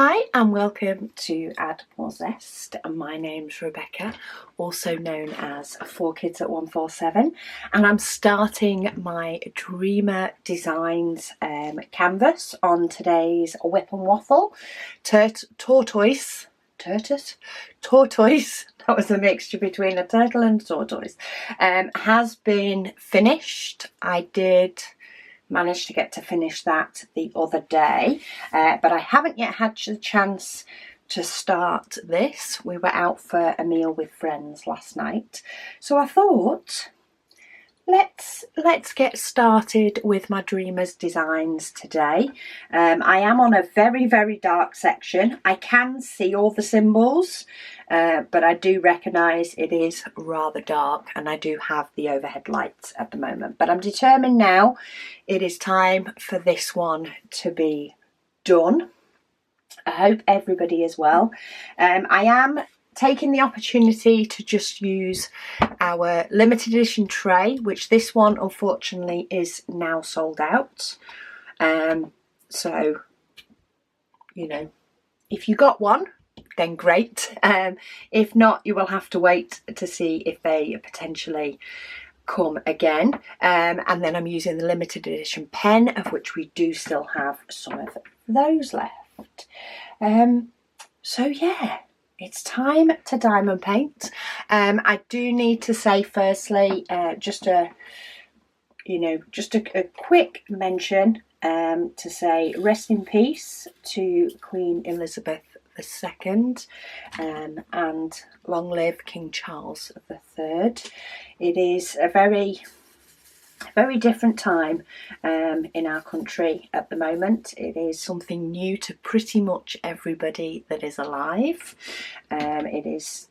Hi and welcome to Add More Zest. My name's Rebecca, also known as 4Kids at 147, and I'm starting my Dreamer Designs canvas on today's Whip and Waffle tortoise. That was a mixture between a turtle and a tortoise. Has been finished. I did managed to get to finish that the other day, but I haven't yet had the chance to start this. We were out for a meal with friends last night, so I thought let's get started with my Dreamers Designs today. I am on a very dark section. I can see all the symbols, but I do recognise it is rather dark, and I do have the overhead lights at the moment. But I'm determined now it is time for this one to be done. I hope everybody is well. I am taking the opportunity to just use our limited edition tray, which this one unfortunately is now sold out. So, you know, if you got one, then great. If not, you will have to wait to see if they potentially come again. And then I'm using the limited edition pen, of which we do still have some of those left. So yeah, it's time to diamond paint. I do need to say firstly, just a quick mention to say rest in peace to Queen Elizabeth II, and long live King Charles III. It is a very different time in our country at the moment. It is something new to pretty much everybody that is alive. It is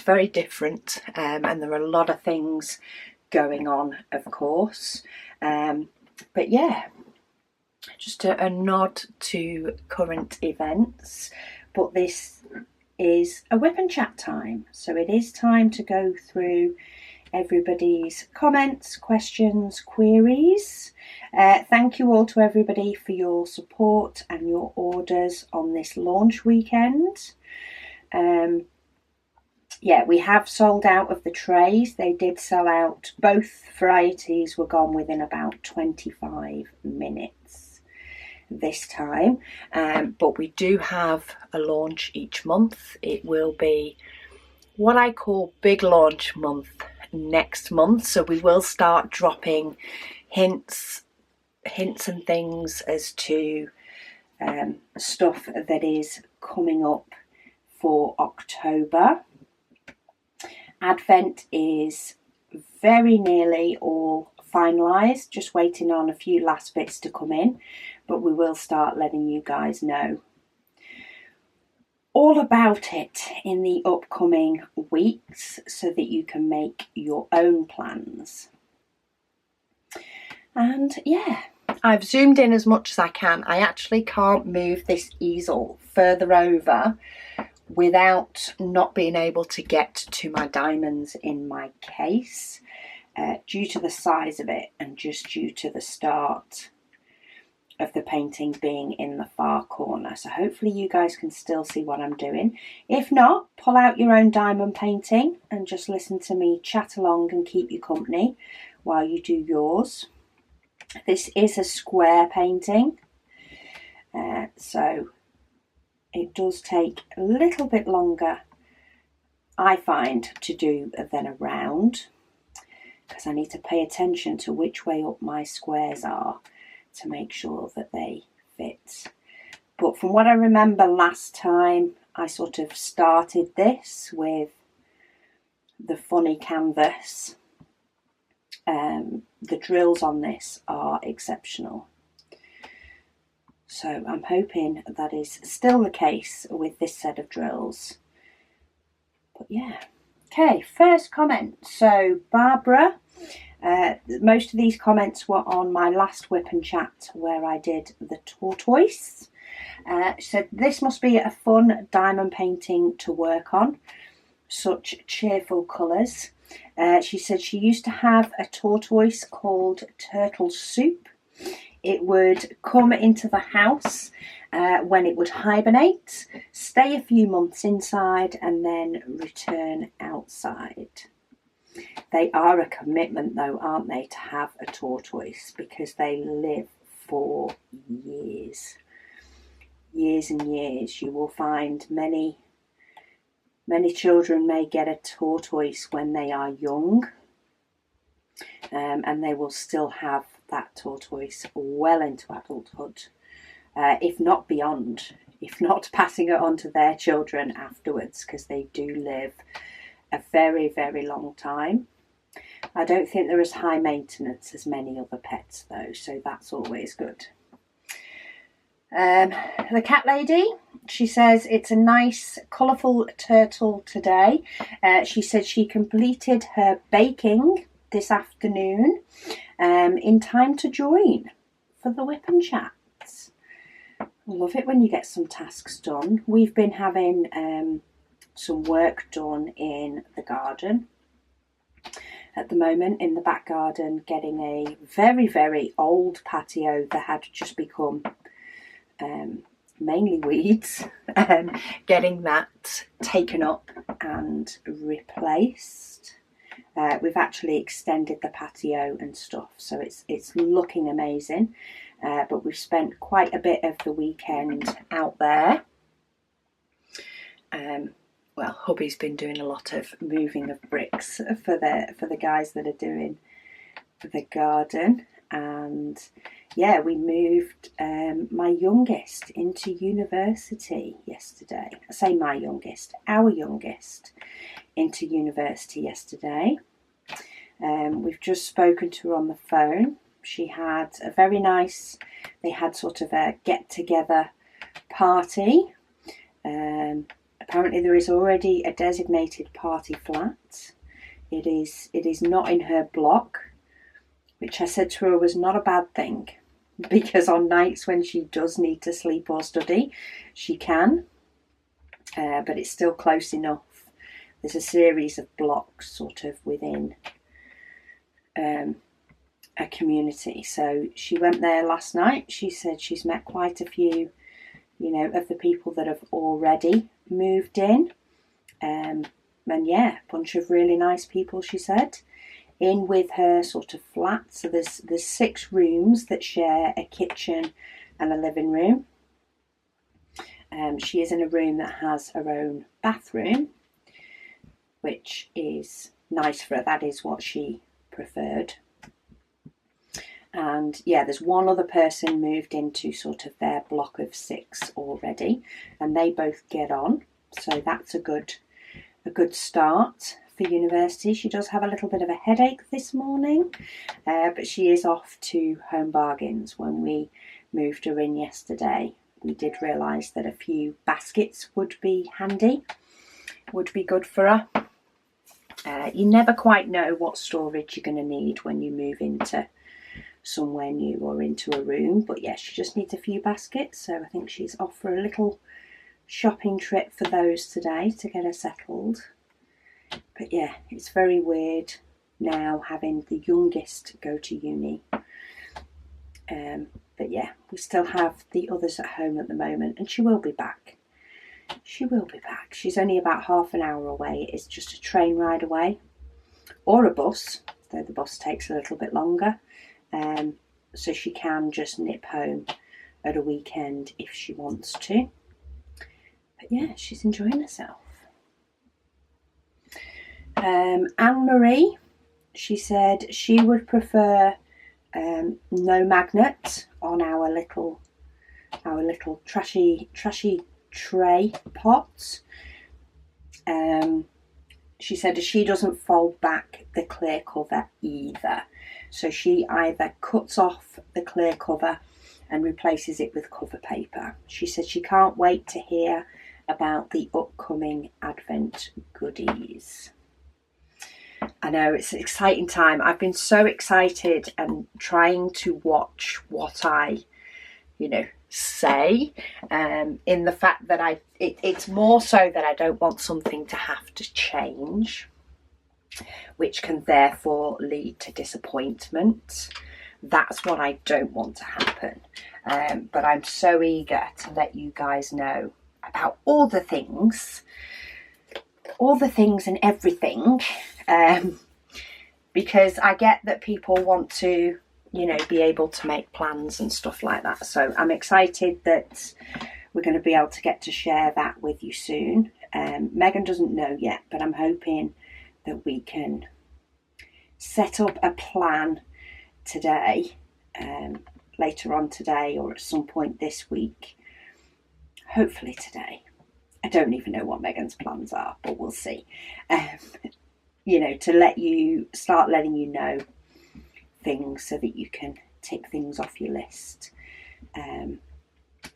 very different, and there are a lot of things going on, of course. But yeah, just a nod to current events. But this is a whip and chat time, so it is time to go through everybody's comments, questions, queries. Thank you all to everybody for your support and your orders on this launch weekend. Yeah, we have sold out of the trays. They did sell out. Both varieties were gone within about 25 minutes this time. But we do have a launch each month. It will be what I call Big Launch Month next month, so we will start dropping hints and things as to stuff that is coming up for October. Advent is very nearly all finalised, just waiting on a few last bits to come in, but we will start letting you guys know all about it in the upcoming weeks so that you can make your own plans. And yeah, I've zoomed in as much as I can. I actually can't move this easel further over without not being able to get to my diamonds in my case, due to the size of it and just due to the start of the painting being in the far corner. So hopefully you guys can still see what I'm doing. If not, pull out your own diamond painting and just listen to me chat along and keep you company while you do yours. This is a square painting, so it does take a little bit longer, I find, to do than a round, because I need to pay attention to which way up my squares are to make sure that they fit. But from what I remember last time, I sort of started this with the funny canvas. The drills on this are exceptional. So I'm hoping that is still the case with this set of drills. But yeah. Okay, first comment. So Barbara, most of these comments were on my last whip and chat where I did the tortoise. She said, this must be a fun diamond painting to work on. Such cheerful colours. She said she used to have a tortoise called Turtle Soup. It would come into the house when it would hibernate, stay a few months inside and then return outside. They are a commitment though, aren't they, to have a tortoise, because they live for years. Years and years. You will find many children may get a tortoise when they are young, and they will still have that tortoise well into adulthood, if not beyond, if not passing it on to their children afterwards, because they do live a very, very long time. I don't think they're as high maintenance as many other pets though, so that's always good. The cat lady, she says it's a nice colourful turtle today. She said she completed her baking this afternoon in time to join for the Whip and Chats. I love it when you get some tasks done. We've been having some work done in the garden at the moment, in the back garden, getting a very, very old patio that had just become mainly weeds, getting that taken up and replaced. We've actually extended the patio and stuff, so it's looking amazing, but we've spent quite a bit of the weekend out there. Well, hubby's been doing a lot of moving of bricks for the guys that are doing the garden, and yeah, we moved my youngest into university yesterday. I say my youngest, our youngest, into university yesterday. We've just spoken to her on the phone. She had a very nice, they had sort of a get-together party. Apparently there is already a designated party flat. It is not in her block, which I said to her was not a bad thing, because on nights when she does need to sleep or study, she can, but it's still close enough. There's a series of blocks sort of within a community. So she went there last night. She said she's met quite a few, you know, of the people that have already moved in. And yeah, a bunch of really nice people, she said, in with her sort of flat. So there's 6 rooms that share a kitchen and a living room. She is in a room that has her own bathroom, which is nice for her. That is what she preferred. And yeah, there's one other person moved into sort of their block of 6 already, and they both get on. So that's a good start for university. She does have a little bit of a headache this morning, but she is off to Home Bargains. When we moved her in yesterday, we did realise that a few baskets would be handy, would be good for her. You never quite know what storage you're going to need when you move into somewhere new or into a room, but yeah, she just needs a few baskets, so I think she's off for a little shopping trip for those today to get her settled. But yeah, it's very weird now having the youngest go to uni, but yeah, we still have the others at home at the moment, and she will be back. She will be back. She's only about half an hour away. It's just a train ride away, or a bus, though the bus takes a little bit longer. So she can just nip home at a weekend if she wants to. But yeah, she's enjoying herself. Anne-Marie, she said she would prefer no magnet on our little trashy tray pots. She said she doesn't fold back the clear cover either, so she either cuts off the clear cover and replaces it with cover paper. She said she can't wait to hear about the upcoming Advent goodies. I know, it's an exciting time. I've been so excited and trying to watch what I, say, in the fact that it's more so that I don't want something to have to change, which can therefore lead to disappointment. That's what I don't want to happen. But I'm so eager to let you guys know about all the things and everything, because I get that people want to, you know, be able to make plans and stuff like that. So I'm excited that we're going to be able to get to share that with you soon. Megan doesn't know yet, but I'm hoping that we can set up a plan today, later on today or at some point this week. Hopefully today. I don't even know what Megan's plans are, but we'll see. You know, to letting you know things so that you can tick things off your list. And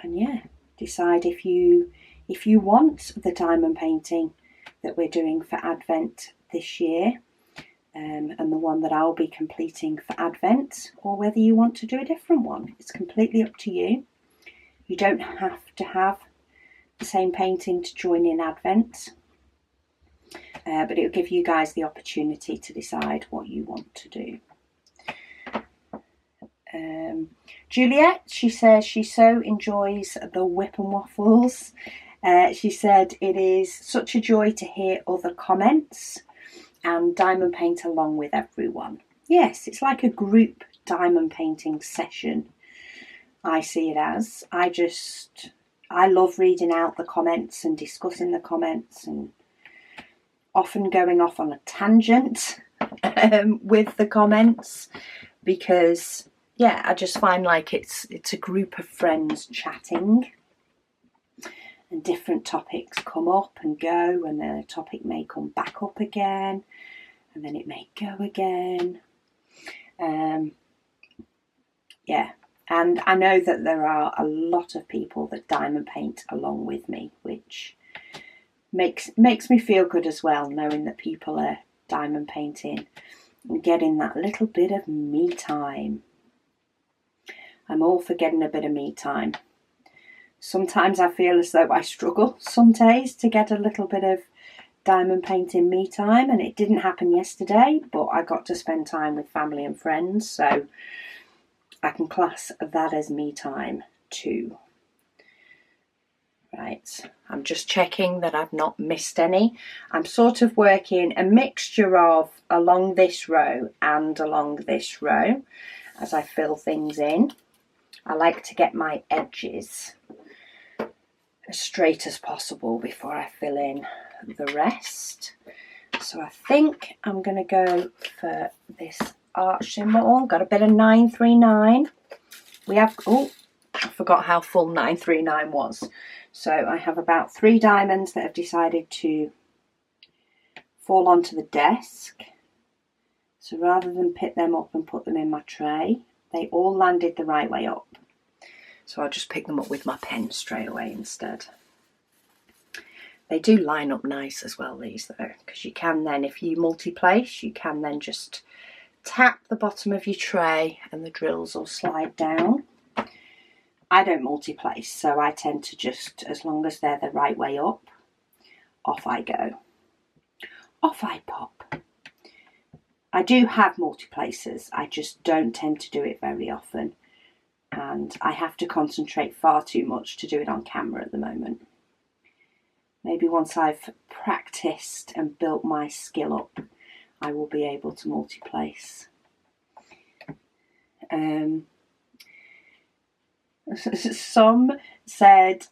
yeah, decide if you want the diamond painting that we're doing for Advent this year, and the one that I'll be completing for Advent, or whether you want to do a different one. It's completely up to you. You don't have to have the same painting to join in Advent, but it'll give you guys the opportunity to decide what you want to do. Juliet, she says she so enjoys the Whip and Waffles. She said it is such a joy to hear other comments and diamond paint along with everyone. Yes, it's like a group diamond painting session, I see it as. I love reading out the comments and discussing the comments, and often going off on a tangent with the comments, because yeah, I just find like it's a group of friends chatting, and different topics come up and go, and then a topic may come back up again, and then it may go again. Yeah. And I know that there are a lot of people that diamond paint along with me, which makes me feel good as well, knowing that people are diamond painting and getting that little bit of me time. I'm all for getting a bit of me time. Sometimes I feel as though I struggle some days to get a little bit of diamond painting me time, and it didn't happen yesterday, but I got to spend time with family and friends, so I can class that as me time too. Right, I'm just checking that I've not missed any. I'm sort of working a mixture of along this row and along this row as I fill things in. I like to get my edges as straight as possible before I fill in the rest. So I think I'm going to go for this arch symbol. Got a bit of 939. We have, oh, I forgot how full 939 was. So I have about 3 diamonds that have decided to fall onto the desk. So rather than pick them up and put them in my tray, they all landed the right way up. So I'll just pick them up with my pen straight away instead. They do line up nice as well, these though, because you can then, if you multi-place, you can then just tap the bottom of your tray and the drills will slide down. I don't multi-place, so I tend to just, as long as they're the right way up, off I go. Off I pop. I do have multi-places, I just don't tend to do it very often, and I have to concentrate far too much to do it on camera at the moment. Maybe once I've practiced and built my skill up, I will be able to multi-place. Some said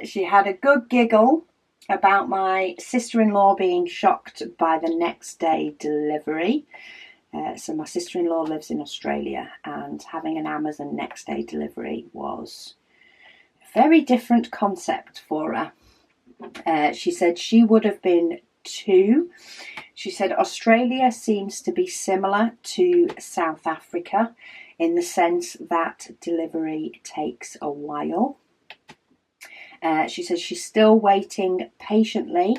she had a good giggle about my sister-in-law being shocked by the next day delivery. So my sister-in-law lives in Australia, and having an Amazon next day delivery was a very different concept for her. She said she would have been 2. She said Australia seems to be similar to South Africa in the sense that delivery takes a while. She says she's still waiting patiently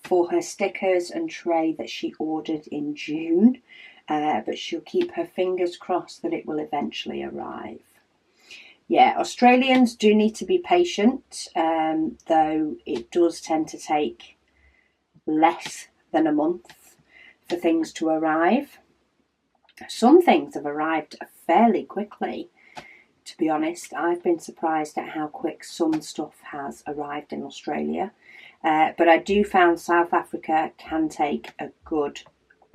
for her stickers and tray that she ordered in June, but she'll keep her fingers crossed that it will eventually arrive. Yeah, Australians do need to be patient, though it does tend to take less than a month for things to arrive. Some things have arrived fairly quickly. To be honest, I've been surprised at how quick some stuff has arrived in Australia. But I do find South Africa can take a good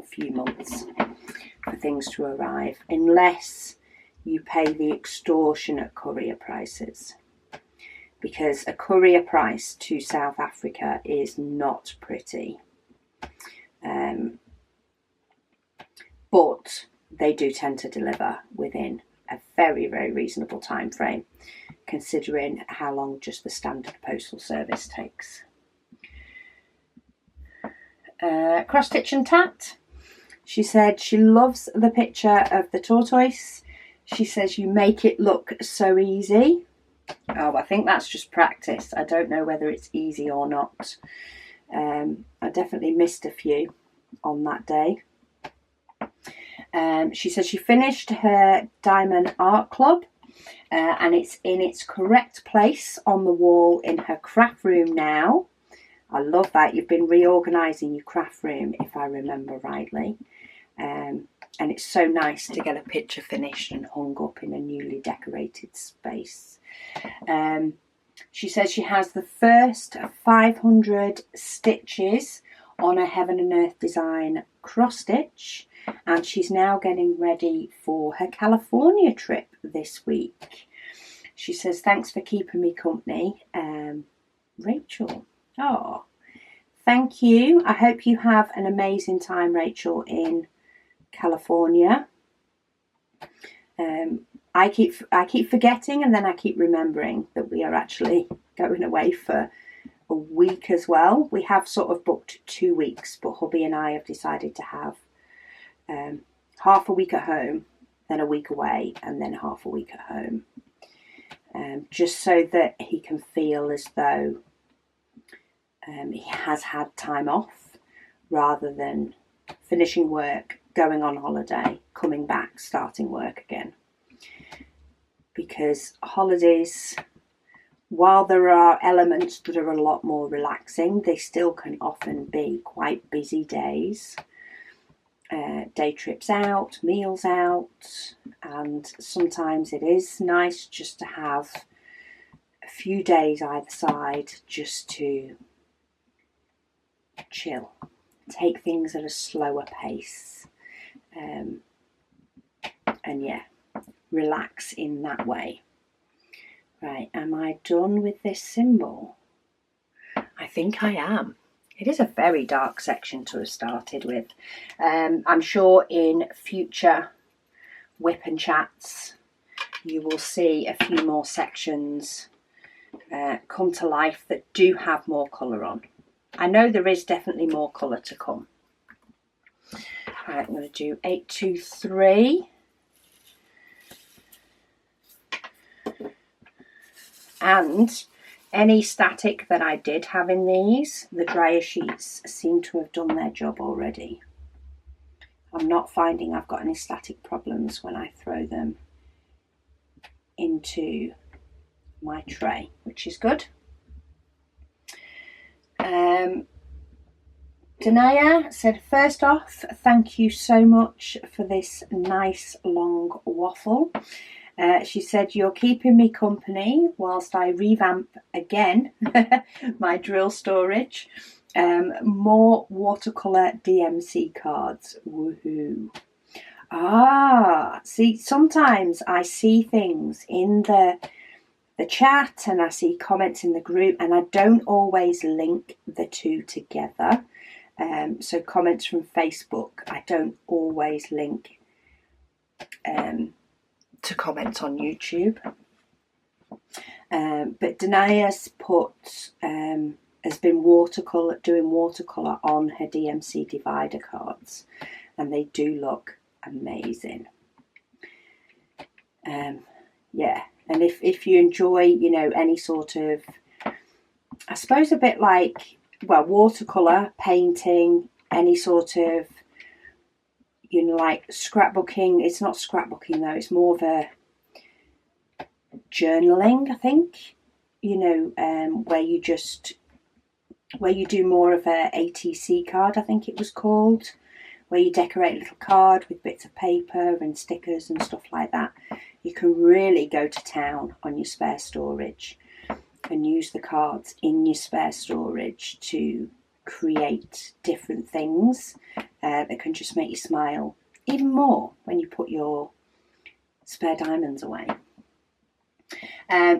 few months for things to arrive, unless you pay the extortionate courier prices. Because a courier price to South Africa is not pretty. But they do tend to deliver within a very, very reasonable time frame, considering how long just the standard postal service takes. Cross Stitch and Tat. She said she loves the picture of the tortoise. She says you make it look so easy. Oh, I think that's just practice. I don't know whether it's easy or not. I definitely missed a few on that day. She says she finished her Diamond Art Club and it's in its correct place on the wall in her craft room now. I love that. You've been reorganising your craft room, if I remember rightly. And it's so nice to get a picture finished and hung up in a newly decorated space. She says she has the first 500 stitches on a Heaven and Earth Design cross stitch, and she's now getting ready for her California trip this week. She says, thanks for keeping me company, Rachel. Oh, thank you. I hope you have an amazing time, Rachel, in California. I keep forgetting, and then I keep remembering that we are actually going away for a week as well. We have sort of booked 2 weeks, but hubby and I have decided to have half a week at home, then a week away, and then half a week at home, just so that he can feel as though he has had time off, rather than finishing work, going on holiday, coming back, starting work again. Because holidays, while there are elements that are a lot more relaxing, they still can often be quite busy days. Day trips out, meals out, and sometimes it is nice just to have a few days either side just to chill, take things at a slower pace, and yeah, relax in that way. Right, am I done with this symbol? I think I am. It is a very dark section to have started with. I'm sure in future whip and chats you will see a few more sections come to life that do have more colour on. I know there is definitely more colour to come. Right, I'm going to do 823. And any static that I did have in these, the dryer sheets seem to have done their job already. I'm not finding I've got any static problems when I throw them into my tray, which is good. Danaya said, first off, thank you so much for this nice long waffle. She said, you're keeping me company whilst I revamp again my drill storage. More watercolour DMC cards. Woohoo. See, sometimes I see things in the chat and I see comments in the group, and I don't always link the two together. So comments from Facebook, I don't always link to comments on YouTube. But Danaya's has been doing watercolour on her DMC divider cards, and they do look amazing. Yeah, and if you enjoy, any sort of, I suppose a bit like, well, watercolour, painting, any sort of, like scrapbooking. It's not scrapbooking though, it's more of a journaling, I think, where you do more of a ATC card, I think it was called, where you decorate a little card with bits of paper and stickers and stuff like that. You can really go to town on your spare storage and use the cards in your spare storage to create different things that can just make you smile even more when you put your spare diamonds away.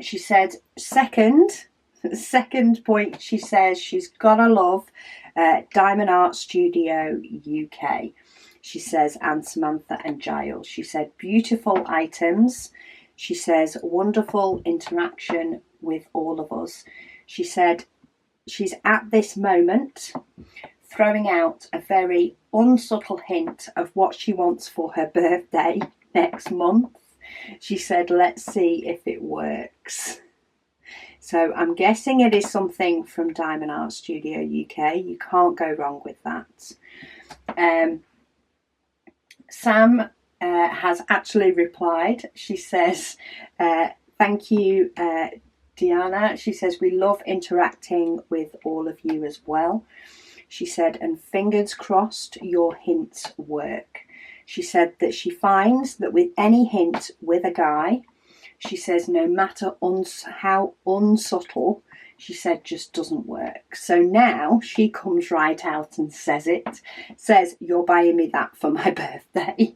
She said second point, she says she's gotta love Diamond Art Studio UK. She says, and Samantha and Giles. She said beautiful items. She says wonderful interaction with all of us. She said she's at this moment throwing out a very unsubtle hint of what she wants for her birthday next month. She said, let's see if it works. So I'm guessing it is something from Diamond Art Studio UK. You can't go wrong with that. Sam has actually replied. She says, thank you, Diana. She says, we love interacting with all of you as well. She said, and fingers crossed your hints work. She said that she finds that with any hint with a guy, she says no matter how unsubtle, she said just doesn't work. So now she comes right out and says it. Says, you're buying me that for my birthday.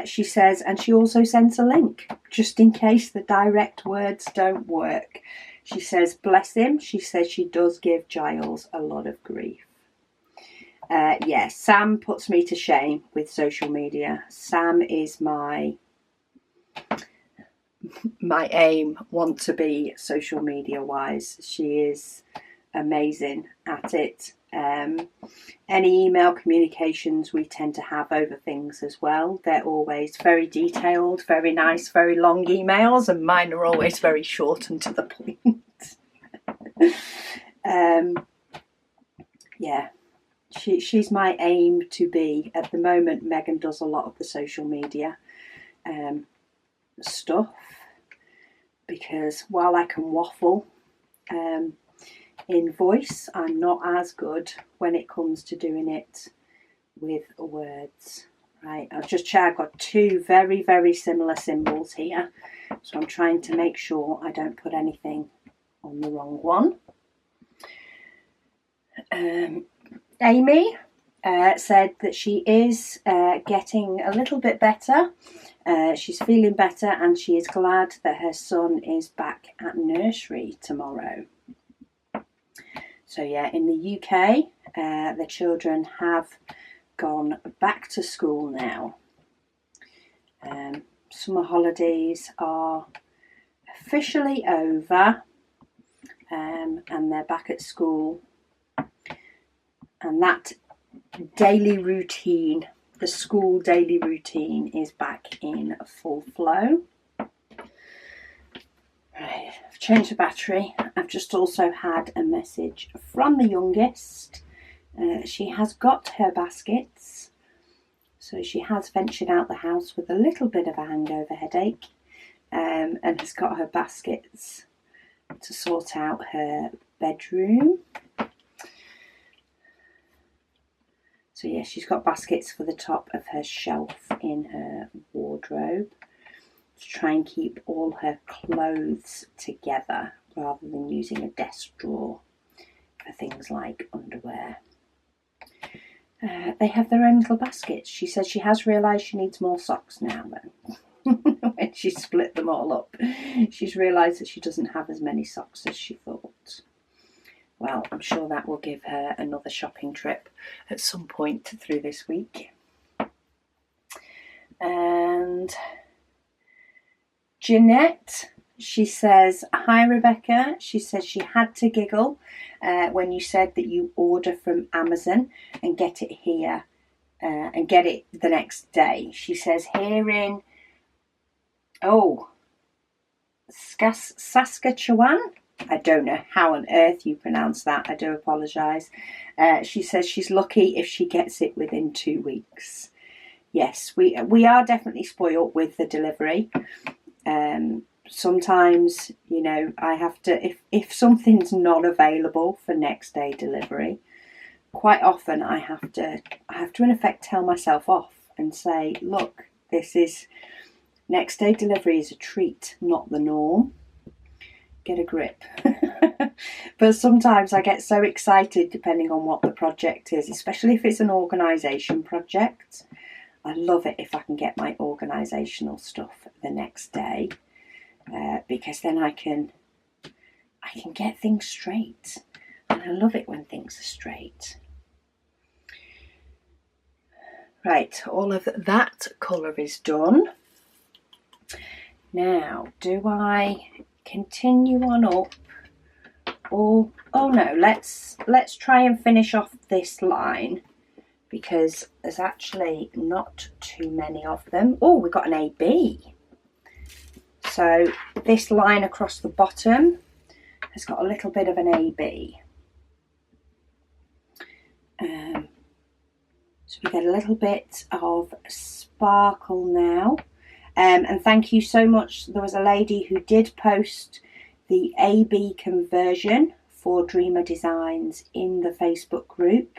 She says, and she also sends a link just in case the direct words don't work. She says, bless him. She says she does give Giles a lot of grief. Yes, Sam puts me to shame with social media. Sam is my aim, want to be social media wise. She is amazing at it. Any email communications we tend to have over things as well, they're always very detailed, very nice, very long emails, and mine are always very short and to the point. Yeah, she's my aim to be. At the moment, Megan does a lot of the social media stuff, because while I can waffle in voice, I'm not as good when it comes to doing it with words. Right, I'll just check. I've got two very, very similar symbols here, so I'm trying to make sure I don't put anything on the wrong one. Amy said that she is getting a little bit better. She's feeling better, and she is glad that her son is back at nursery tomorrow. So yeah, in the UK, the children have gone back to school now. Summer holidays are officially over, and they're back at school. And that daily routine, the school daily routine, is back in full flow. Right, I've changed the battery. I've just also had a message from the youngest. She has got her baskets. So she has ventured out the house with a little bit of a hangover headache, and has got her baskets to sort out her bedroom. So yeah, she's got baskets for the top of her shelf in her wardrobe to try and keep all her clothes together rather than using a desk drawer for things like underwear. They have their own little baskets. She says she has realised she needs more socks now though. When she split them all up, she's realised that she doesn't have as many socks as she thought. Well, I'm sure that will give her another shopping trip at some point through this week. And Jeanette, she says, hi Rebecca. She says she had to giggle when you said that you order from Amazon and get it here and get it the next day. She says here in, Saskatchewan. I don't know how on earth you pronounce that. I do apologise. She says she's lucky if she gets it within 2 weeks. Yes, we are definitely spoilt with the delivery. Sometimes, you know, I have to, if something's not available for next day delivery, quite often I have to in effect tell myself off and say, look, this is next day delivery is a treat, not the norm. Get a grip. But sometimes I get so excited depending on what the project is, especially if it's an organisation project. I love it if I can get my organisational stuff the next day, because then I can get things straight, and I love it when things are straight. Right, all of that colour is done. Now, do I continue on up? Or, oh no, let's try and finish off this line, because there's actually not too many of them. Oh, we've got an AB. So this line across the bottom has got a little bit of an AB. So we get a little bit of sparkle now. And thank you so much. There was a lady who did post the AB conversion for Dreamer Designs in the Facebook group.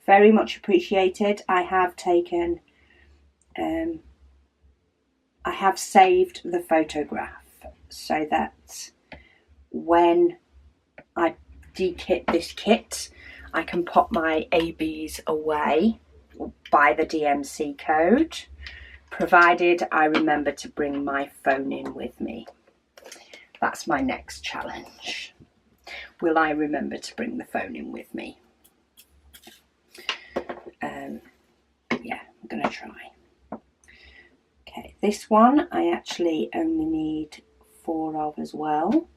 Very much appreciated. I have taken, I have saved the photograph so that when I de-kit this kit, I can pop my ABs away by the DMC code, provided I remember to bring my phone in with me. That's my next challenge. Will I remember to bring the phone in with me? Yeah, I'm going to try. Okay, this one I actually only need 4 of as well.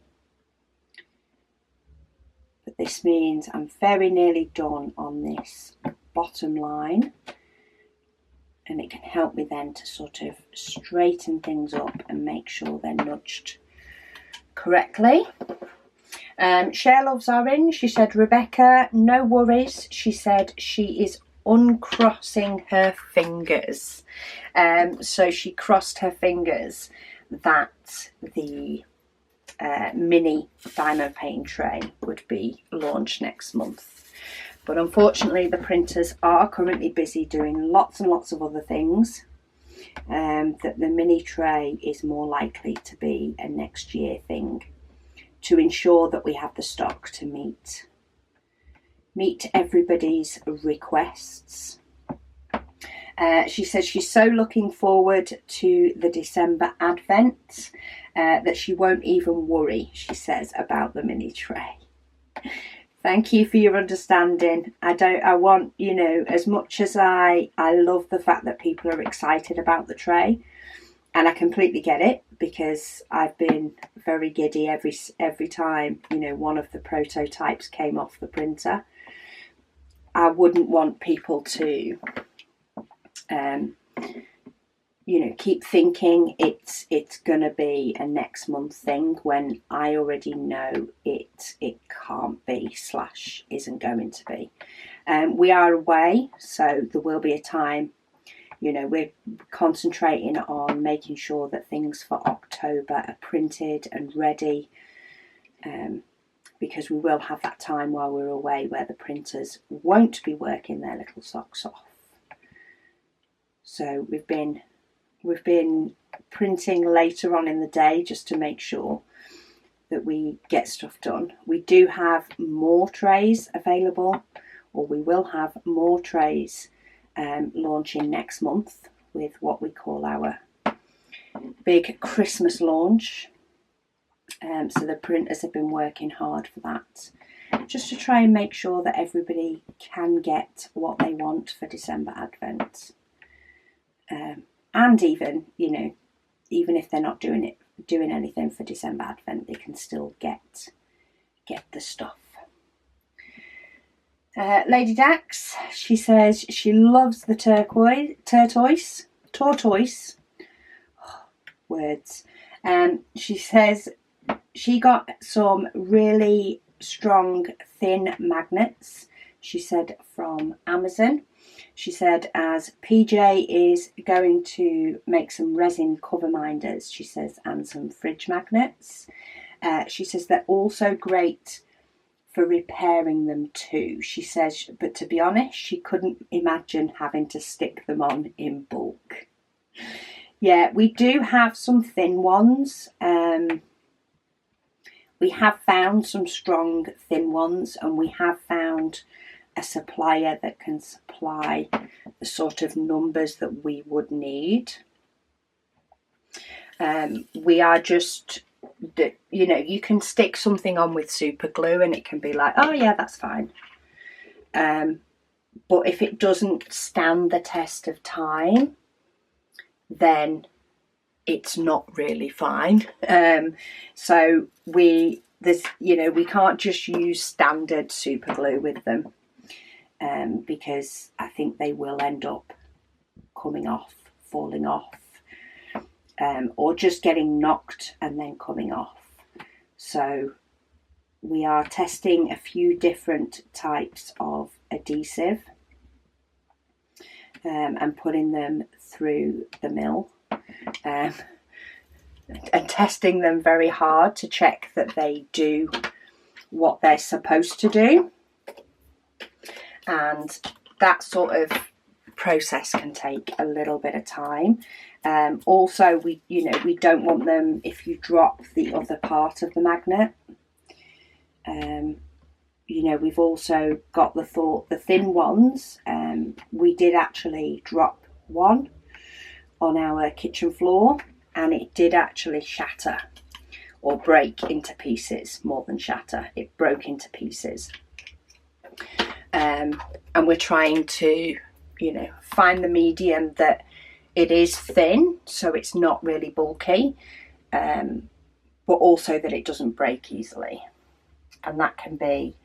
But this means I'm very nearly done on this bottom line. And it can help me then to sort of straighten things up and make sure they're nudged correctly. Cher loves orange. She said, Rebecca, no worries. She said she is uncrossing her fingers. So she crossed her fingers that the mini Dymopain tray would be launched next month. But unfortunately the printers are currently busy doing lots and lots of other things. That the mini tray is more likely to be a next year thing, to ensure that we have the stock to meet everybody's requests. She says she's so looking forward to the December advent that she won't even worry, she says, about the mini tray. Thank you for your understanding. I want, you know, as much as I love the fact that people are excited about the tray, and I completely get it, because I've been very giddy every time, you know, one of the prototypes came off the printer. I wouldn't want people to, you know, keep thinking it's going to be a next month thing when I already know it can't be / isn't going to be. We are away, so there will be a time. You know, we're concentrating on making sure that things for October are printed and ready, because we will have that time while we're away where the printers won't be working their little socks off. So we've been printing later on in the day just to make sure that we get stuff done. We do have more trays available, or we will have more trays launching next month with what we call our big Christmas launch. So the printers have been working hard for that, just to try and make sure that everybody can get what they want for December Advent. And even, you know, even if they're not doing anything for December Advent, they can still get the stuff. Lady Dax, she says she loves the tortoise. Oh, words. She says she got some really strong thin magnets, she said, from Amazon. She said as PJ is going to make some resin cover minders, she says, and some fridge magnets. She says they're also great for repairing them too. She says, but to be honest, she couldn't imagine having to stick them on in bulk. Yeah, we do have some thin ones. We have found some strong thin ones, and we have found a supplier that can supply the sort of numbers that we would need. We are just, you know, you can stick something on with super glue and it can be like, oh yeah, that's fine. But if it doesn't stand the test of time, then it's not really fine. So we can't just use standard super glue with them, because I think they will end up coming off, falling off, or just getting knocked and then coming off. So we are testing a few different types of adhesive, and putting them through the mill, and testing them very hard to check that they do what they're supposed to do. And that sort of process can take a little bit of time. Also, we don't want them, if you drop the other part of the magnet. We've also got the thin ones. We did actually drop one on our kitchen floor, and it did actually shatter or break into pieces. More than shatter, it broke into pieces. And we're trying to, find the medium that it is thin, so it's not really bulky, but also that it doesn't break easily. And that can be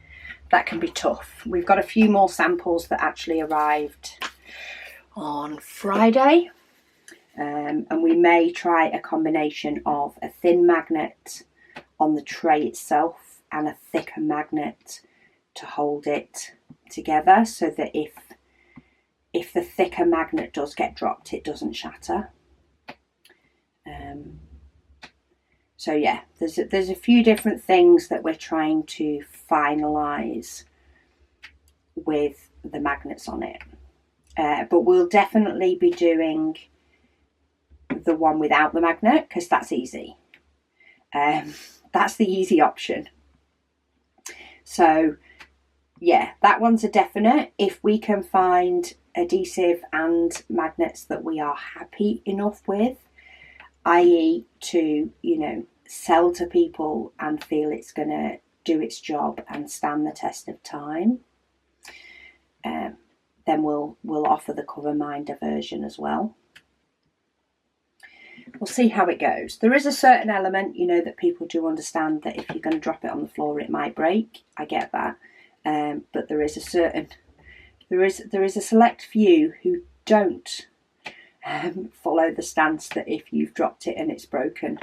tough. We've got a few more samples that actually arrived on Friday, and we may try a combination of a thin magnet on the tray itself and a thicker magnet to hold it together, so that if the thicker magnet does get dropped, it doesn't shatter. So yeah, there's a few different things that we're trying to finalise with the magnets on it. But we'll definitely be doing the one without the magnet, because that's easy. That's the easy option. So yeah, that one's a definite. If we can find adhesive and magnets that we are happy enough with, i.e. to, sell to people and feel it's going to do its job and stand the test of time, then we'll offer the Coverminder version as well. We'll see how it goes. There is a certain element, that people do understand that if you're going to drop it on the floor, it might break. I get that. But there is a select few who don't follow the stance that if you've dropped it and it's broken,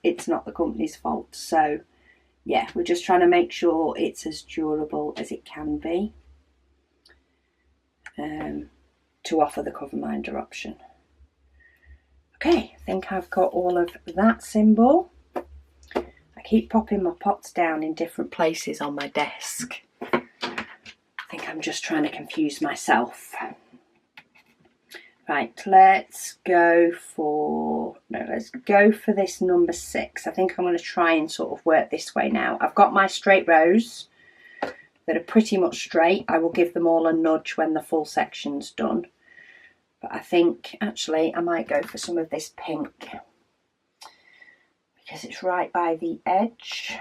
it's not the company's fault. So yeah, we're just trying to make sure it's as durable as it can be, to offer the Coverminder option. Okay, I think I've got all of that symbol. I keep popping my pots down in different places on my desk. I think I'm just trying to confuse myself. Right, let's go for this number 6. I think I'm going to try and sort of work this way now. I've got my straight rows that are pretty much straight. I will give them all a nudge when the full section's done. But I think actually I might go for some of this pink, because it's right by the edge.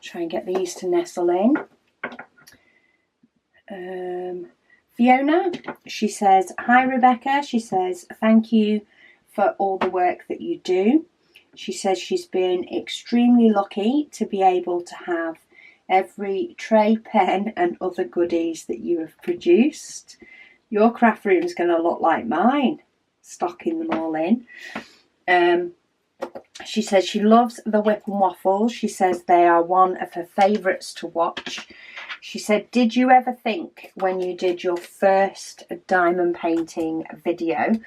Try and get these to nestle in. Fiona, she says, hi Rebecca. She says, thank you for all the work that you do. She says she's been extremely lucky to be able to have every tray, pen and other goodies that you have produced. Your craft room is going to look like mine, stocking them all in. She says she loves the whip and waffles. She says they are one of her favourites to watch. She said, did you ever think when you did your first diamond painting video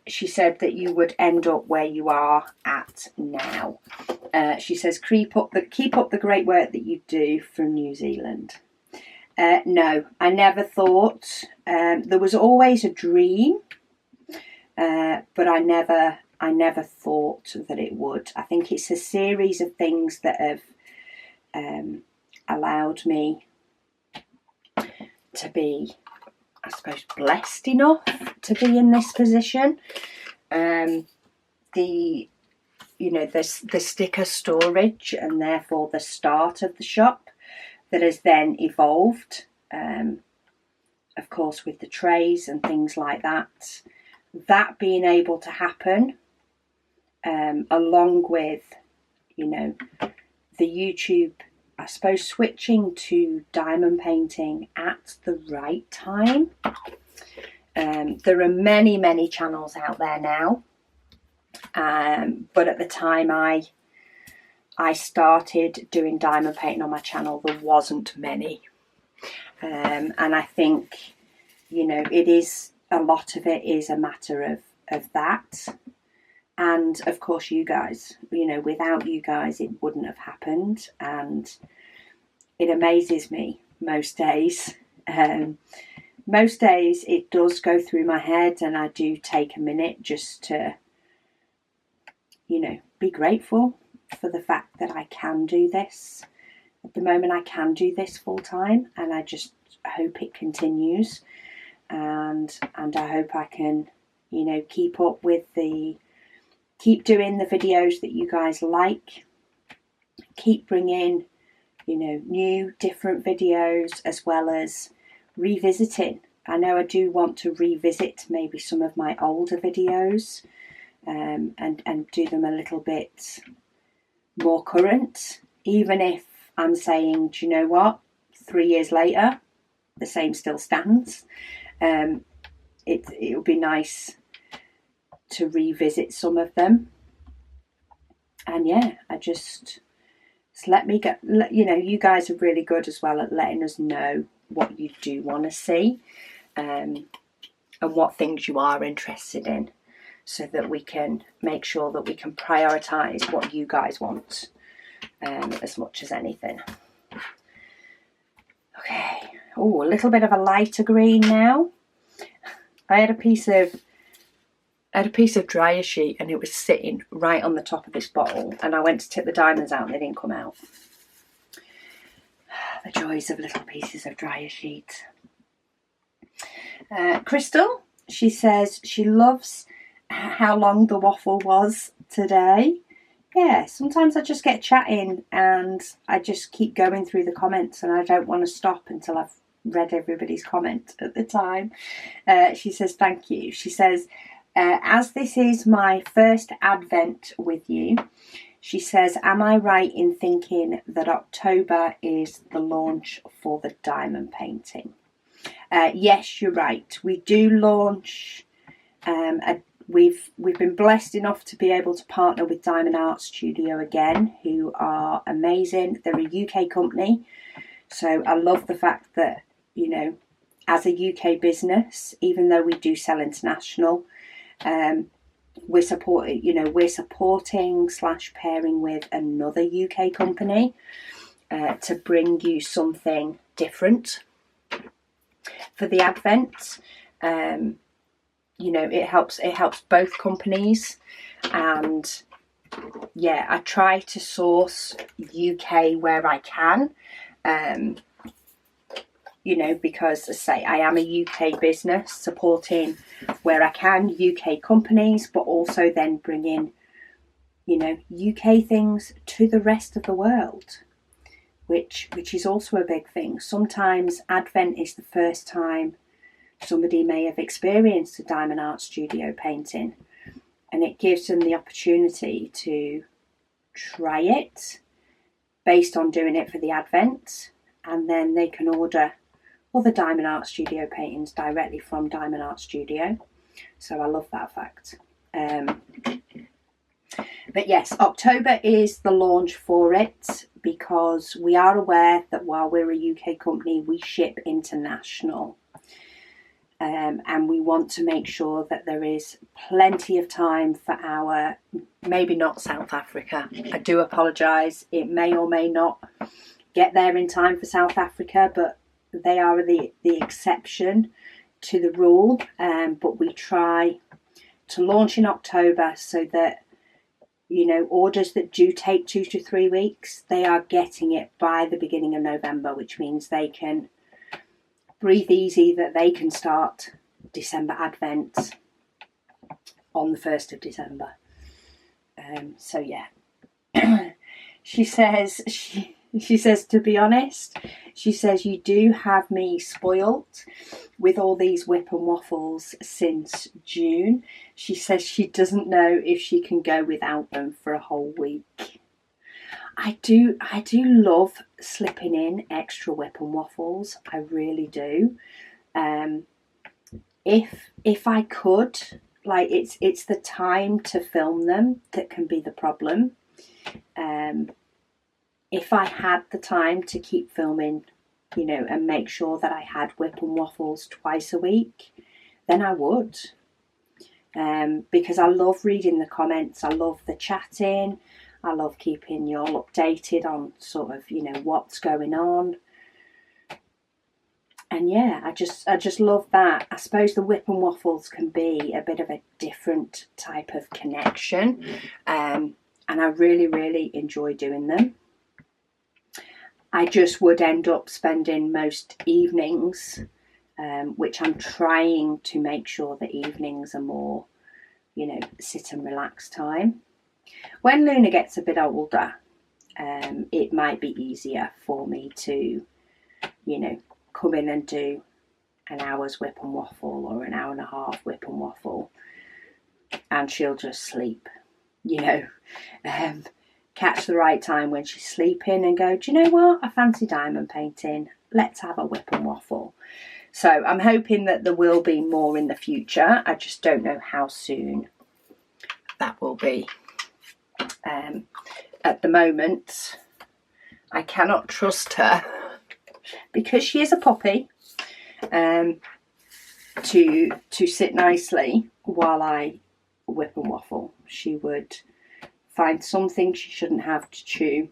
she said that you would end up where you are at now. She says, keep up the great work that you do from New Zealand. No, I never thought. There was always a dream, but I never thought that it would. I think it's a series of things that have allowed me to be, I suppose, blessed enough to be in this position. The sticker storage, and therefore the start of the shop, that has then evolved, of course, with the trays and things like that. That being able to happen, along with, the YouTube, I suppose, switching to diamond painting at the right time. There are many, many channels out there now. But at the time I started doing diamond painting on my channel, there wasn't many. And I think, it is, a lot of it is a matter of that. And of course you guys, without you guys it wouldn't have happened. And it amazes me most days. Most days it does go through my head, and I do take a minute just to, be grateful for the fact that I can do this. At the moment I can do this full time, and I just hope it continues. And I hope I can, keep doing the videos that you guys like, keep bringing, new different videos, as well as revisiting. I know I do want to revisit maybe some of my older videos, and do them a little bit more current, even if I'm saying, do you know what, 3 years later the same still stands. It would be nice to revisit some of them. And yeah, just let me get, you guys are really good as well at letting us know what you do want to see, and what things you are interested in, so that we can make sure that we can prioritise what you guys want, as much as anything. Okay, a little bit of a lighter green now. I had a piece of dryer sheet, and it was sitting right on the top of this bottle, and I went to tip the diamonds out and they didn't come out. The joys of little pieces of dryer sheet. Crystal, she says she loves how long the waffle was today. Yeah, sometimes I just get chatting and I just keep going through the comments, and I don't want to stop until I've read everybody's comment at the time. She says thank you. She says, as this is my first advent with you, she says, am I right in thinking that October is the launch for the diamond painting? Yes, you're right. We do launch, we've been blessed enough to be able to partner with Diamond Art Studio again, who are amazing. They're a UK company. So I love the fact that, as a UK business, even though we do sell international, we're supporting / pairing with another UK company to bring you something different for the Advent. It helps both companies, and yeah, I try to source UK where I can, because as I say, I am a UK business supporting where I can UK companies, but also then bringing, UK things to the rest of the world, which is also a big thing. Sometimes Advent is the first time somebody may have experienced a Diamond Art Studio painting, and it gives them the opportunity to try it based on doing it for the Advent, and then they can order other Diamond Art Studio paintings directly from Diamond Art Studio. So I love that fact. But yes, October is the launch for it, because we are aware that while we're a UK company, we ship international. and we want to make sure that there is plenty of time for our, maybe not South Africa, I do apologise, it may or may not get there in time for South Africa, but they are the exception to the rule. But we try to launch in October so that, you know, orders that do take 2 to 3 weeks, they are getting it by the beginning of November, which means they can breathe easy that they can start December Advent on the 1st of December. So yeah, she says, to be honest, she says, you do have me spoilt with all these whip and waffles since June. She says she doesn't know if she can go without them for a whole week. I do love slipping in extra whip and waffles. I really do. If I could, like, it's the time to film them that can be the problem. If I had the time to keep filming, you know, and make sure that I had whip and waffles twice a week, then I would. Because I love reading the comments, I love the chatting, I love keeping you all updated on sort of, you know, what's going on. And yeah, I just love that. I suppose the whip and waffles can be a bit of a different type of connection. And I really, really enjoy doing them. I just would end up spending most evenings, which I'm trying to make sure that evenings are more, you know, sit and relax time. When Luna gets a bit older, it might be easier for me to, you know, come in and do an hour's whip and waffle or an hour and a half whip and waffle, and she'll just sleep, you know, catch the right time when she's sleeping and go, do you know what, I fancy diamond painting, let's have a whip and waffle. So I'm hoping that there will be more in the future. I just don't know how soon that will be. At the moment, I cannot trust her, because she is a puppy, to sit nicely while I whip and waffle. She would find something she shouldn't have to chew,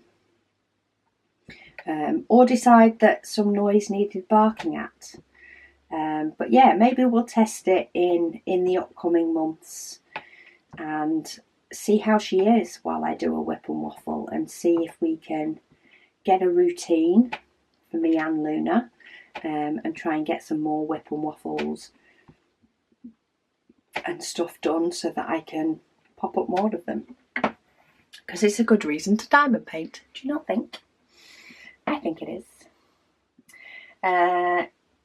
or decide that some noise needed barking at. But yeah, maybe we'll test it in the upcoming months and see how she is while I do a whip and waffle, and see if we can get a routine for me and Luna, and try and get some more whip and waffles and stuff done so that I can pop up more of them, because it's a good reason to diamond paint. Do you not think? I think it is.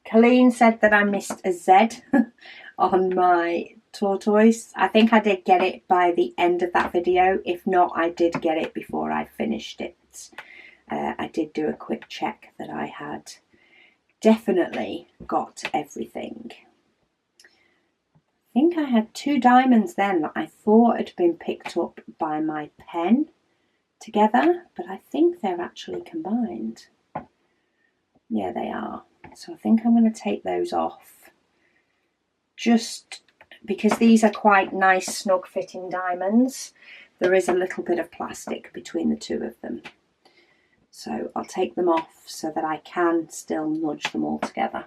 Colleen said that I missed a Z on my tortoise. I think I did get it by the end of that video. If not, I did get it before I finished it. I did do a quick check that I had definitely got everything. I think I had 2 diamonds then that I thought had been picked up by my pen together, but I think they're actually combined. Yeah, they are. So I think I'm going to take those off, just because these are quite nice snug fitting diamonds. There is a little bit of plastic between the two of them. So I'll take them off so that I can still nudge them all together.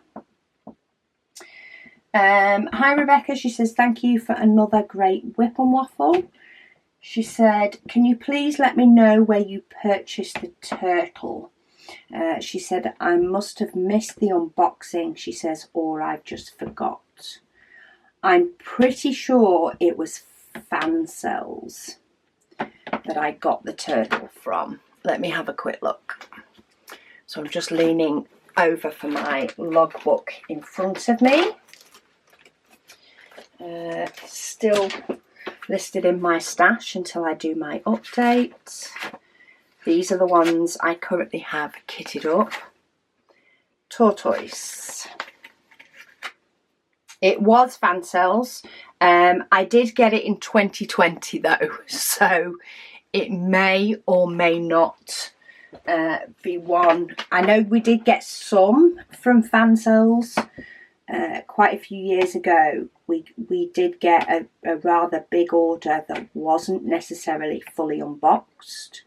Hi Rebecca, she says, thank you for another great whip and waffle. She said, can you please let me know where you purchased the turtle? She said, I must have missed the unboxing, she says, or I've just forgot. I'm pretty sure it was Fancels that I got the turtle from. Let me have a quick look. So I'm just leaning over for my logbook in front of me. Still listed in my stash until I do my update. These are the ones I currently have kitted up. Tortoise. It was Fancels. I did get it in 2020 though, so it may or may not be one. I know we did get some from Fancels quite a few years ago, we did get a rather big order that wasn't necessarily fully unboxed.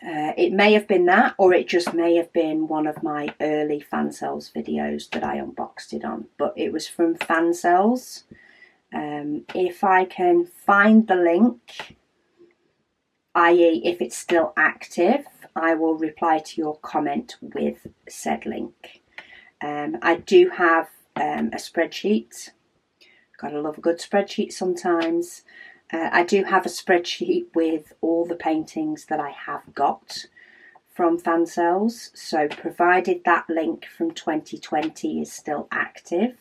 It may have been that, or it just may have been one of my early Fancels videos that I unboxed it on, but it was from Fancels. If I can find the link, i.e. if it's still active, I will reply to your comment with said link. I do have a spreadsheet. Gotta love a good spreadsheet sometimes. I do have a spreadsheet with all the paintings that I have got from Fancels. So provided that link from 2020 is still active,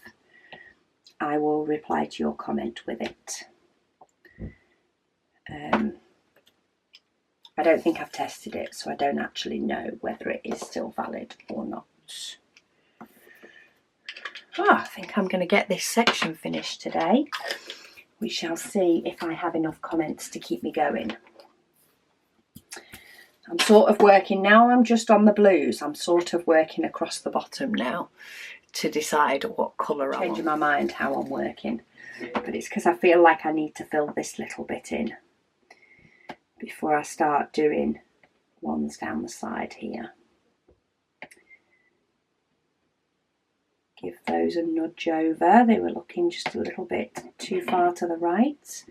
I will reply to your comment with it. I don't think I've tested it, so I don't actually know whether it is still valid or not. I think I'm going to get this section finished today. We shall see if I have enough comments to keep me going. I'm sort of working now. I'm just on the blues. I'm sort of working across the bottom now to decide what colour I'm changing my mind how I'm working. But it's because I feel like I need to fill this little bit in before I start doing ones down the side here. Give those a nudge over. They were looking just a little bit too far to the right.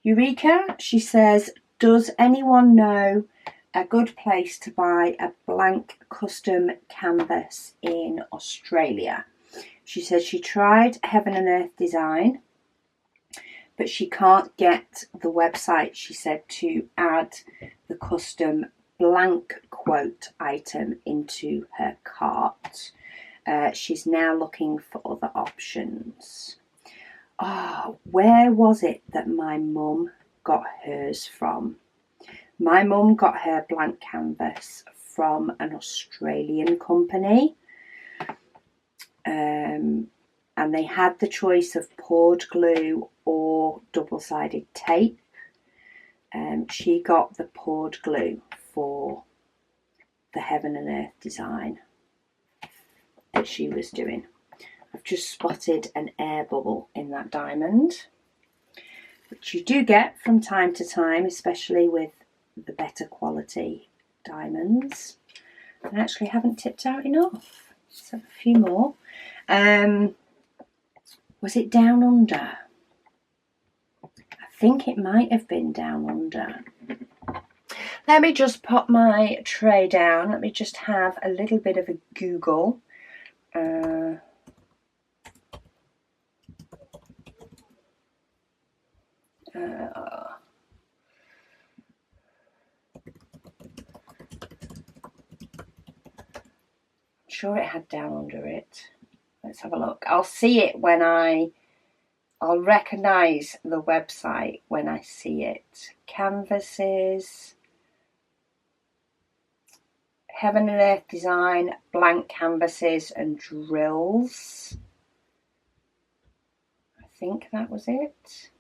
Eureka, she says, does anyone know a good place to buy a blank custom canvas in Australia? She says she tried Heaven and Earth Design, but she can't get the website, she said, to add the custom blank quote item into her cart. She's now looking for other options. Where was it that my mum got hers from? My mum got her blank canvas from an Australian company. And they had the choice of poured glue or double-sided tape. She got the poured glue for the Heaven and Earth design that she was doing. I've just spotted an air bubble in that diamond, which you do get from time to time, especially with the better quality diamonds. I actually haven't tipped out enough. Let's have a few more. Was it Down Under? I think it might have been Down Under. Let me just pop my tray down. Let me just have a little bit of a Google. I'm sure it had Down Under it. Let's have a look. I'll see it when I'll recognise the website when I see it. Canvases, Heaven and Earth Design, blank canvases and drills. I think that was it.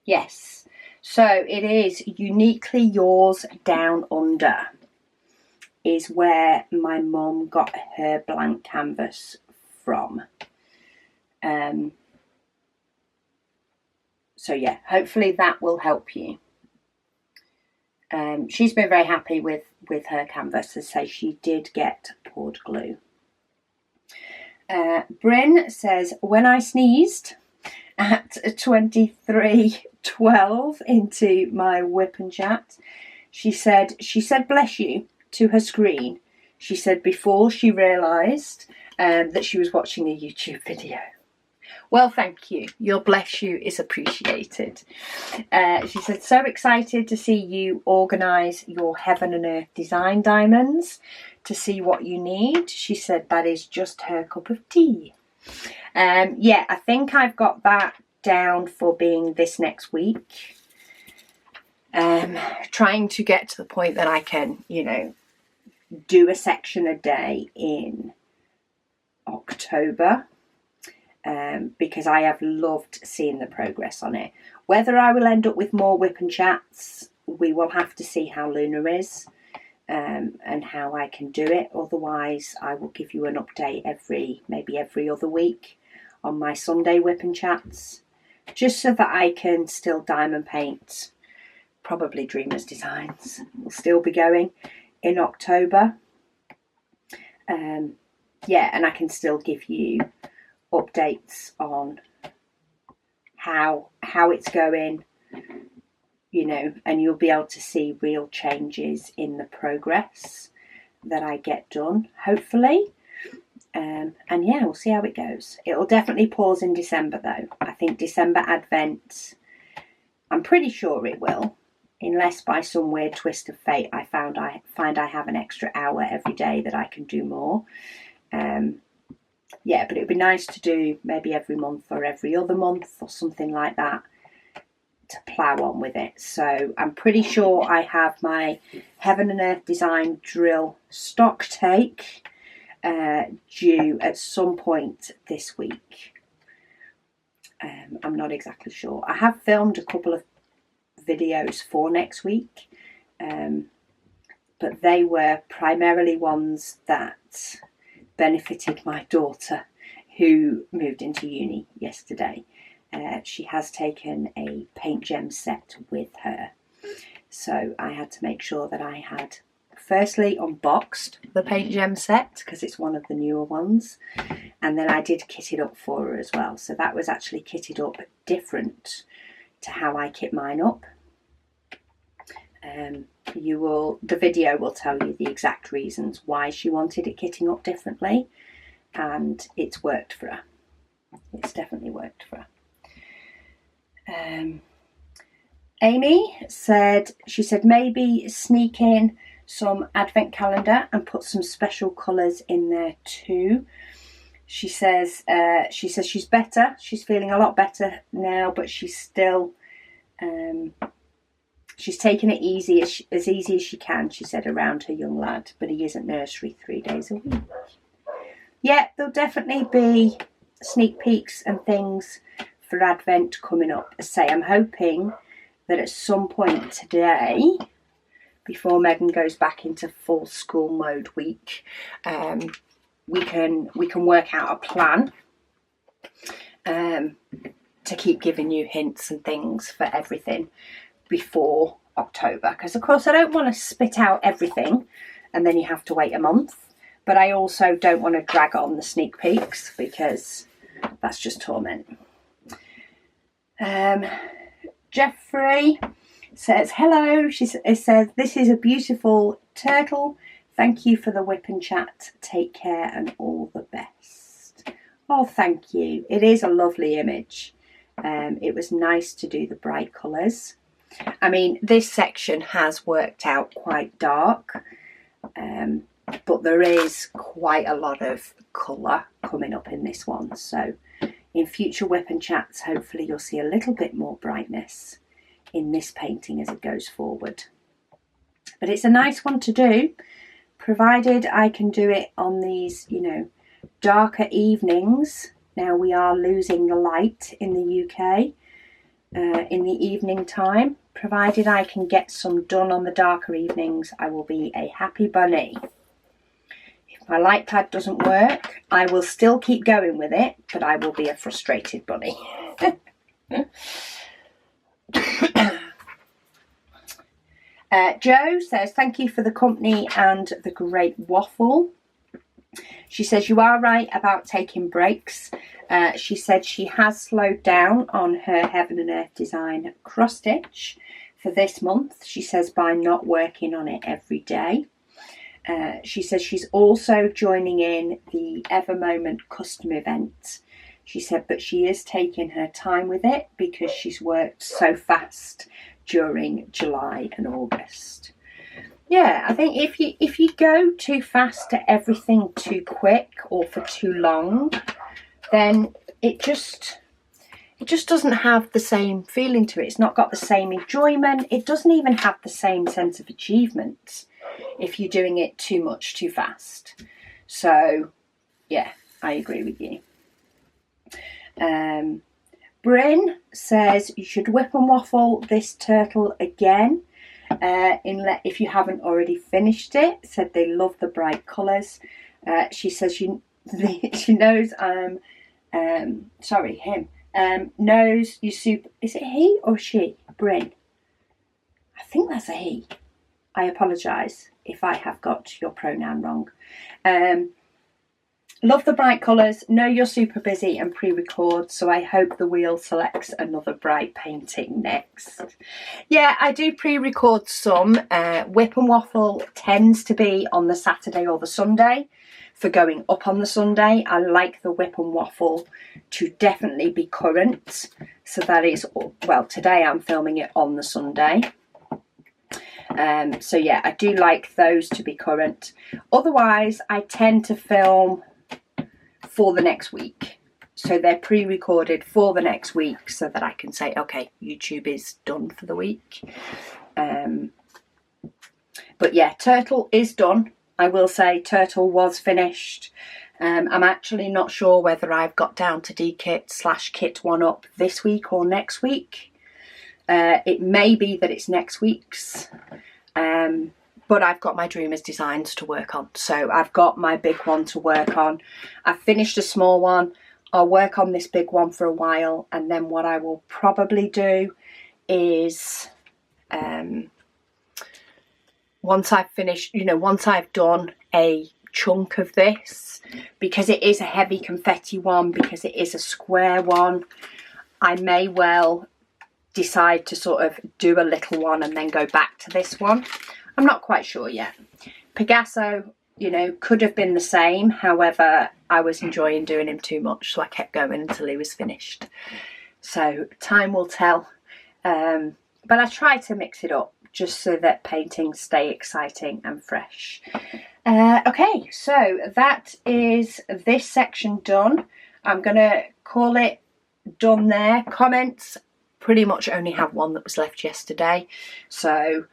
Yes, so it is Uniquely Yours Down Under is where my mum got her blank canvas from. So yeah, hopefully that will help you. She's been very happy with her canvas, as say she did get poured glue. Bryn says, when I sneezed at 23:12 into my whip and chat, she said bless you to her screen. She said before she realised that she was watching a YouTube video. Well, thank you. Your bless you is appreciated. She said, so excited to see you organise your Heaven and Earth Design diamonds to see what you need. She said that is just her cup of tea. Yeah, I think I've got that down for being this next week. Trying to get to the point that I can, do a section a day in October. Because I have loved seeing the progress on it. Whether I will end up with more whip and chats we will have to see how Luna is and how I can do it. Otherwise, I will give you an update maybe every other week on my Sunday whipping chats, just so that I can still diamond paint. Probably Dreamers Designs will still be going in October. Yeah, and I can still give you updates on how it's going, you know, and you'll be able to see real changes in the progress that I get done, hopefully. And yeah, we'll see how it goes. It'll definitely pause in December though. I think December Advent, I'm pretty sure it will, unless by some weird twist of fate I find I have an extra hour every day that I can do more. Yeah, but it would be nice to do maybe every month or every other month or something like that, to plough on with it. So I'm pretty sure I have my Heaven and Earth Design drill stock take due at some point this week. I'm not exactly sure. I have filmed a couple of videos for next week, but they were primarily ones that benefited my daughter, who moved into uni yesterday. She has taken a paint gem set with her, so I had to make sure that I had firstly unboxed the paint gem set because it's one of the newer ones, and then I did kit it up for her as well. So that was actually kitted up different to how I kit mine up. The video will tell you the exact reasons why she wanted it kitting up differently, and it's worked for her. It's definitely worked for her. Amy said, maybe sneak in some advent calendar and put some special colours in there too. She says she's better. She's feeling a lot better now, but she's still she's taking it easy as easy as she can, she said, around her young lad, but he is at nursery 3 days a week. Yeah, there'll definitely be sneak peeks and things for Advent coming up. As I say, I'm hoping that at some point today, before Megan goes back into full school mode week, we can work out a plan to keep giving you hints and things for everything before October, because of course I don't want to spit out everything and then you have to wait a month, but I also don't want to drag on the sneak peeks because that's just torment. Jeffrey says hello. It says, this is a beautiful turtle, thank you for the whip and chat, take care and all the best. Oh, thank you. It is a lovely image. It was nice to do the bright colours. I mean, this section has worked out quite dark, but there is quite a lot of colour coming up in this one. So in future whip and chats, hopefully you'll see a little bit more brightness in this painting as it goes forward. But it's a nice one to do, provided I can do it on these, you know, darker evenings. Now we are losing the light in the UK in the evening time. Provided I can get some done on the darker evenings, I will be a happy bunny. If my light pad doesn't work, I will still keep going with it, but I will be a frustrated bunny. Jo says, thank you for the company and the great waffle. She says, you are right about taking breaks. She said she has slowed down on her Heaven and Earth Design cross stitch for this month. She says by not working on it every day. She says she's also joining in the Ever Moment custom event. She said, but she is taking her time with it because she's worked so fast during July and August. Yeah, I think if you go too fast at everything too quick or for too long, then it just doesn't have the same feeling to it. It's not got the same enjoyment. It doesn't even have the same sense of achievement if you're doing it too much too fast. So yeah, I agree with you. Bryn says you should whip and waffle this turtle again. if you haven't already finished it. Said they love the bright colours. She says she knows sorry, him. Knows you super. Is it he or she? Bryn. I think that's a he. I apologise if I have got your pronoun wrong. Love the bright colours. Know you're super busy and pre-record, so I hope the wheel selects another bright painting next. Yeah, I do pre-record some. Whip and Waffle tends to be on the Saturday or the Sunday for going up on the Sunday. I like the Whip and Waffle to definitely be current. So that is, well, today I'm filming it on the Sunday. So yeah, I do like those to be current. Otherwise, I tend to film for the next week. So they're pre-recorded for the next week so that I can say, okay, YouTube is done for the week. But yeah, Turtle is done. I will say Turtle was finished. I'm actually not sure whether I've got down to DKit/Kit 1UP this week or next week. It may be that it's next week's. But I've got my Dreamers designs to work on. So I've got my big one to work on. I've finished a small one. I'll work on this big one for a while. And then what I will probably do is, once I've finished, once I've done a chunk of this, because it is a heavy confetti one, because it is a square one, I may well decide to sort of do a little one and then go back to this one. I'm not quite sure yet. Pegaso, could have been the same. However, I was enjoying doing him too much, so I kept going until he was finished. So time will tell. But I try to mix it up just so that paintings stay exciting and fresh. Okay, so that is this section done. I'm going to call it done there. Comments, pretty much only have one that was left yesterday. So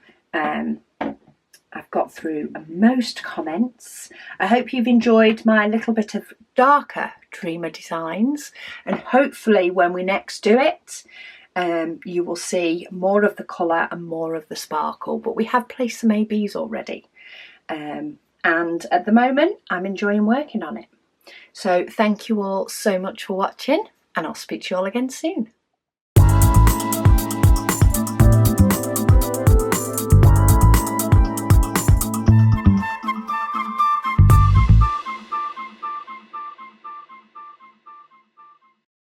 I've got through most comments. I hope you've enjoyed my little bit of darker Dreamer designs, and hopefully when we next do it, you will see more of the colour and more of the sparkle. But we have placed some ABs already, and at the moment I'm enjoying working on it. So thank you all so much for watching, and I'll speak to you all again soon.